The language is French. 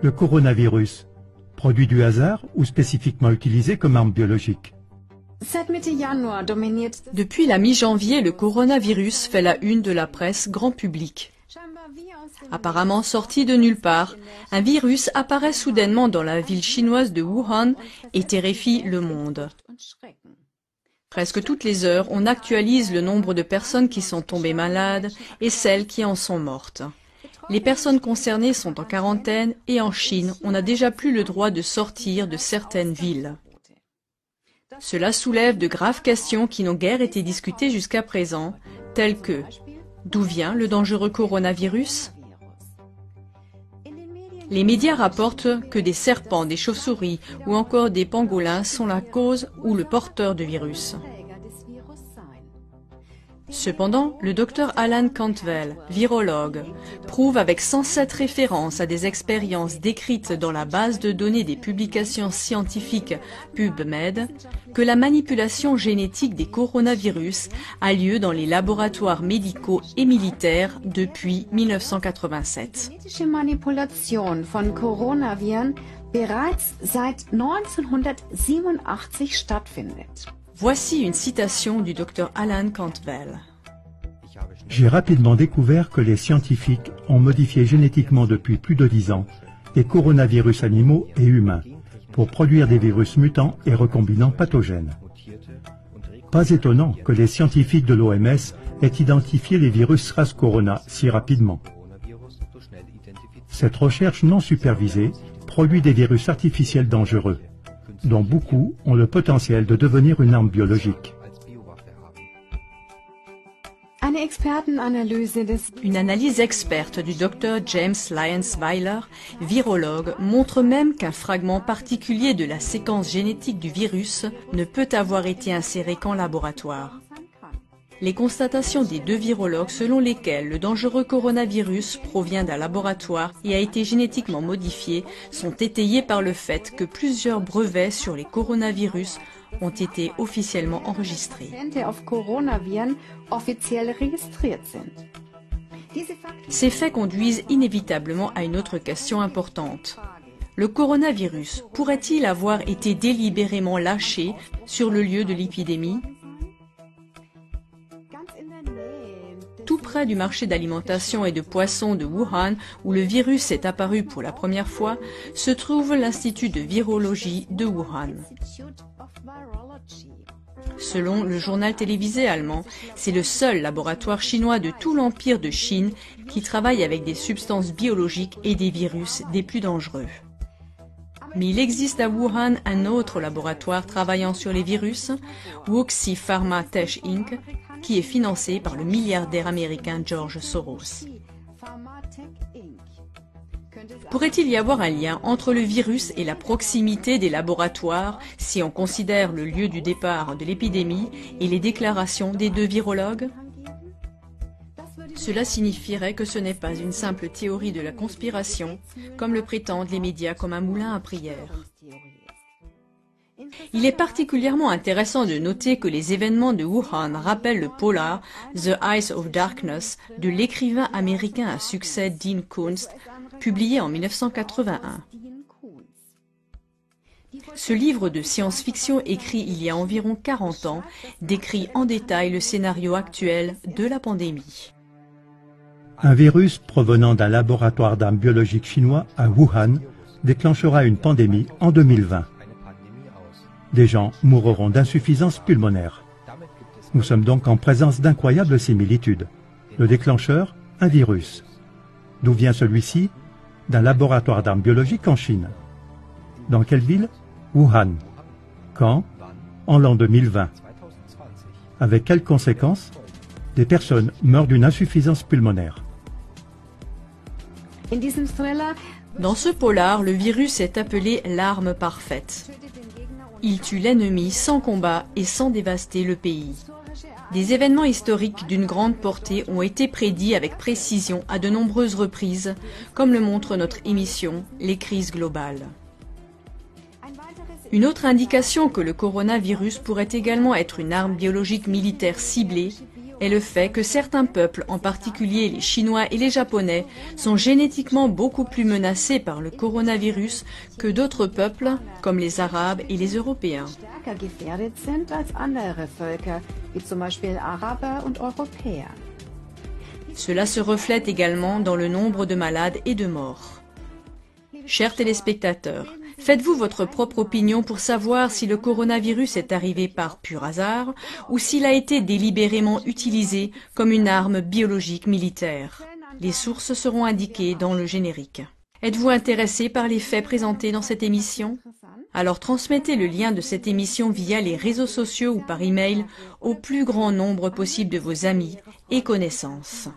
Le coronavirus, produit du hasard ou spécifiquement utilisé comme arme biologique? Depuis la mi-janvier, le coronavirus fait la une de la presse grand public. Apparemment sorti de nulle part, un virus apparaît soudainement dans la ville chinoise de Wuhan et terrifie le monde. Presque toutes les heures, on actualise le nombre de personnes qui sont tombées malades et celles qui en sont mortes. Les personnes concernées sont en quarantaine et en Chine, on n'a déjà plus le droit de sortir de certaines villes. Cela soulève de graves questions qui n'ont guère été discutées jusqu'à présent, telles que: d'où vient le dangereux coronavirus? Les médias rapportent que des serpents, des chauves-souris ou encore des pangolins sont la cause ou le porteur du virus. Cependant, le docteur Alan Cantwell, virologue, prouve avec 107 références à des expériences décrites dans la base de données des publications scientifiques PubMed que la manipulation génétique des coronavirus a lieu dans les laboratoires médicaux et militaires depuis 1987. Genetische Manipulation von Coronaviren bereits seit 1987 stattfindet. Voici une citation du docteur Alan Cantwell. J'ai rapidement découvert que les scientifiques ont modifié génétiquement depuis plus de 10 ans des coronavirus animaux et humains pour produire des virus mutants et recombinants pathogènes. Pas étonnant que les scientifiques de l'OMS aient identifié les virus SARS-Corona si rapidement. Cette recherche non supervisée produit des virus artificiels dangereux, dont beaucoup ont le potentiel de devenir une arme biologique. Une analyse experte du Dr James Lyons-Weiler, virologue, montre même qu'un fragment particulier de la séquence génétique du virus ne peut avoir été inséré qu'en laboratoire. Les constatations des deux virologues selon lesquelles le dangereux coronavirus provient d'un laboratoire et a été génétiquement modifié sont étayées par le fait que plusieurs brevets sur les coronavirus ont été officiellement enregistrés. Ces faits conduisent inévitablement à une autre question importante. Le coronavirus pourrait-il avoir été délibérément lâché sur le lieu de l'épidémie? Tout près du marché d'alimentation et de poissons de Wuhan, où le virus est apparu pour la première fois, se trouve l'Institut de virologie de Wuhan. Selon le journal télévisé allemand, c'est le seul laboratoire chinois de tout l'empire de Chine qui travaille avec des substances biologiques et des virus des plus dangereux. Mais il existe à Wuhan un autre laboratoire travaillant sur les virus, Wuxi Pharma Tech Inc., qui est financé par le milliardaire américain George Soros. Pourrait-il y avoir un lien entre le virus et la proximité des laboratoires si on considère le lieu du départ de l'épidémie et les déclarations des deux virologues? Cela signifierait que ce n'est pas une simple théorie de la conspiration, comme le prétendent les médias comme un moulin à prière. Il est particulièrement intéressant de noter que les événements de Wuhan rappellent le polar The Eyes of Darkness de l'écrivain américain à succès Dean Koontz, publié en 1981. Ce livre de science-fiction écrit il y a environ 40 ans décrit en détail le scénario actuel de la pandémie. Un virus provenant d'un laboratoire d'armes biologiques chinois à Wuhan déclenchera une pandémie en 2020. Des gens mourront d'insuffisance pulmonaire. Nous sommes donc en présence d'incroyables similitudes. Le déclencheur, un virus. D'où vient celui-ci? D'un laboratoire d'armes biologiques en Chine. Dans quelle ville? Wuhan. Quand? En l'an 2020. Avec quelles conséquences? Des personnes meurent d'une insuffisance pulmonaire. Dans ce polar, le virus est appelé l'arme parfaite. Il tue l'ennemi sans combat et sans dévaster le pays. Des événements historiques d'une grande portée ont été prédits avec précision à de nombreuses reprises, comme le montre notre émission « Les crises globales ». Une autre indication que le coronavirus pourrait également être une arme biologique militaire ciblée est le fait que certains peuples, en particulier les Chinois et les Japonais, sont génétiquement beaucoup plus menacés par le coronavirus que d'autres peuples, comme les Arabes et les Européens. Stärker gefährdet sind als andere Völker, wie zum Beispiel Araber und Europäer. Cela se reflète également dans le nombre de malades et de morts. Chers téléspectateurs, faites-vous votre propre opinion pour savoir si le coronavirus est arrivé par pur hasard ou s'il a été délibérément utilisé comme une arme biologique militaire. Les sources seront indiquées dans le générique. Êtes-vous intéressé par les faits présentés dans cette émission? Alors transmettez le lien de cette émission via les réseaux sociaux ou par email au plus grand nombre possible de vos amis et connaissances.